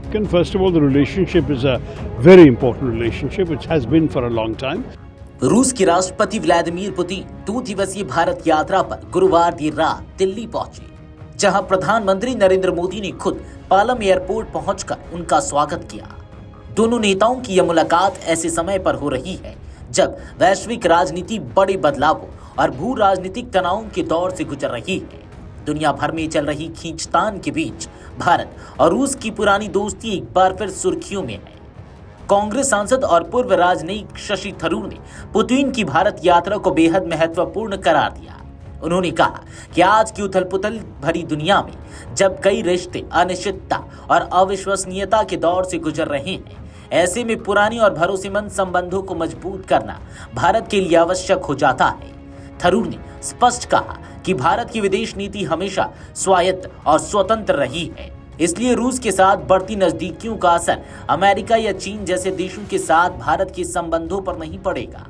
First of all, the relationship is a very important relationship, which has been for a long time. रूस के राष्ट्रपति Vladimir Putin 2 दिवसीय भारत यात्रा पर गुरुवार देर रात दिल्ली पहुंचे, जहां प्रधानमंत्री नरेंद्र मोदी ने खुद पालम एयरपोर्ट पहुंचकर उनका स्वागत किया। दोनों नेताओं की यह मुलाकात ऐसे समय पर हो रही है जब वैश्विक राजनीति बड़े बदलावों और भू राजनीतिक तनावों के दौर से गुजर रही है। दुनिया भर में चल रही खींचतान के बीच भारत और रूस की पुरानी दोस्ती एक बार फिर सुर्खियों में है। कांग्रेस सांसद और पूर्व राजनयिक शशि थरूर ने पुतिन की भारत यात्रा को बेहद महत्वपूर्ण करार दिया। उन्होंने कहा कि आज की उथल-पुथल भरी दुनिया में जब कई रिश्ते अनिश्चितता और अविश्वसनीयता के दौर से गुजर रहे हैं, ऐसे में पुरानी और भरोसेमंद संबंधों को मजबूत करना भारत के लिए आवश्यक हो जाता है। थरूर ने स्पष्ट कहा कि भारत की विदेश नीति हमेशा स्वायत्त और स्वतंत्र रही है, इसलिए रूस के साथ बढ़ती नजदीकियों का असर अमेरिका या चीन जैसे देशों के साथ भारत के संबंधों पर नहीं पड़ेगा।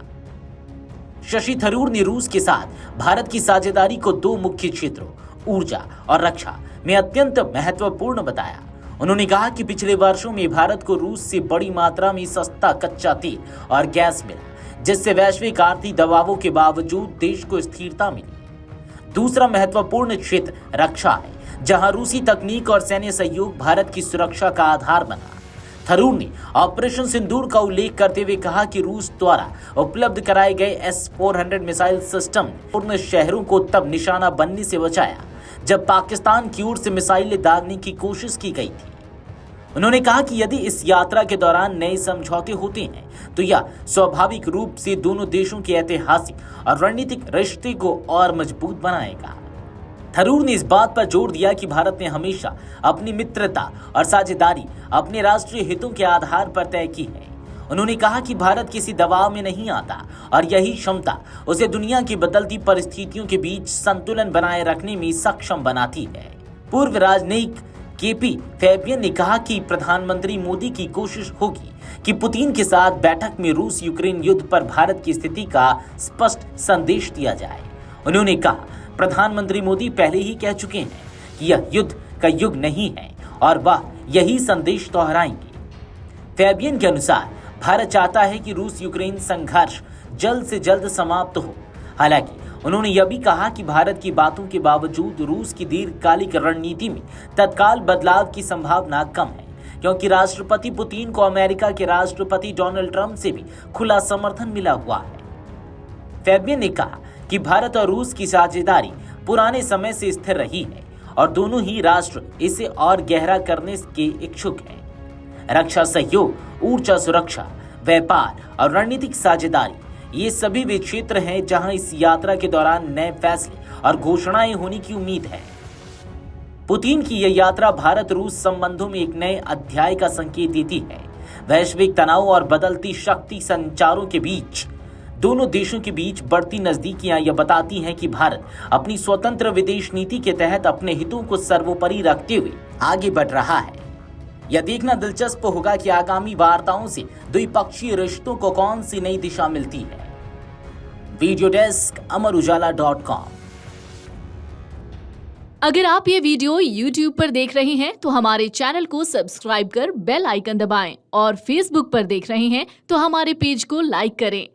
शशि थरूर ने रूस के साथ भारत की साझेदारी को 2 मुख्य क्षेत्रों, ऊर्जा और रक्षा में अत्यंत महत्वपूर्ण बताया। उन्होंने कहा कि पिछले वर्षों में भारत को रूस से बड़ी मात्रा में सस्ता कच्चा तेल और गैस मिला, जिससे वैश्विक आर्थिक दबावों के बावजूद देश को स्थिरता मिली। दूसरा महत्वपूर्ण क्षेत्र रक्षा है, जहां रूसी तकनीक और सैन्य सहयोग भारत की सुरक्षा का आधार बना। थरूर ने ऑपरेशन सिंदूर का उल्लेख करते हुए कहा कि रूस द्वारा उपलब्ध कराए गए S-400 मिसाइल सिस्टम ने पूर्ण शहरों को तब निशाना बनने से बचाया जब पाकिस्तान की ओर से मिसाइलें दागने की कोशिश की गई थी। उन्होंने कहा कि यदि इस यात्रा के दौरान नए समझौते होते हैं तो यह स्वाभाविक रूप से दोनों देशों के ऐतिहासिक और रणनीतिक रिश्ते को और मजबूत बनाएगा। थरूर ने इस बात पर जोर दिया कि भारत ने हमेशा अपनी मित्रता और साझेदारी अपने राष्ट्रीय हितों के आधार पर तय की है। उन्होंने कहा कि भारत किसी दबाव में नहीं आता और यही क्षमता उसे दुनिया की बदलती परिस्थितियों के बीच संतुलन बनाए रखने में सक्षम बनाती है। पूर्व राजनयिक केपी फैबियन ने कहा कि प्रधानमंत्री मोदी की कोशिश होगी कि पुतिन के साथ बैठक में रूस यूक्रेन युद्ध पर भारत की स्थिति का स्पष्ट संदेश दिया जाए। उन्होंने कहा, प्रधानमंत्री मोदी पहले ही कह चुके हैं कि यह युद्ध का युग नहीं है और वह यही संदेश दोहराएंगे। फैबियन के अनुसार भारत चाहता है कि रूस यूक्रेन संघर्ष जल्द से जल्द समाप्त हो। हालांकि उन्होंने यह भी कहा कि भारत की बातों के बावजूद रूस की दीर्घकालिक रणनीति में तत्काल बदलाव की संभावना कम है, क्योंकि राष्ट्रपति पुतिन को अमेरिका के राष्ट्रपति डोनाल्ड ट्रंप से भी खुला समर्थन मिला हुआ है। फैबियन ने कहा कि भारत और रूस की साझेदारी पुराने समय से स्थिर रही है और दोनों ही राष्ट्र इसे और गहरा करने के इच्छुक हैं। रक्षा सहयोग, ऊर्जा सुरक्षा, व्यापार और रणनीतिक साझेदारी, ये सभी वे क्षेत्र हैं जहां इस यात्रा के दौरान नए फैसले और घोषणाएं होने की उम्मीद है। पुतिन की यह यात्रा भारत रूस संबंधों में एक नए अध्याय का संकेत देती है। वैश्विक तनाव और बदलती शक्ति संचारों के बीच दोनों देशों के बीच बढ़ती नजदीकियां यह बताती हैं कि भारत अपनी स्वतंत्र विदेश नीति के तहत अपने हितों को सर्वोपरि रखते हुए आगे बढ़ रहा है। यह देखना दिलचस्प होगा कि आगामी वार्ताओं से द्विपक्षीय रिश्तों को कौन सी नई दिशा मिलती है। Video desk amarujala.com। अगर आप ये वीडियो YouTube पर देख रहे हैं तो हमारे चैनल को सब्सक्राइब कर बेल आइकन दबाएं और Facebook पर देख रहे हैं तो हमारे पेज को लाइक करें।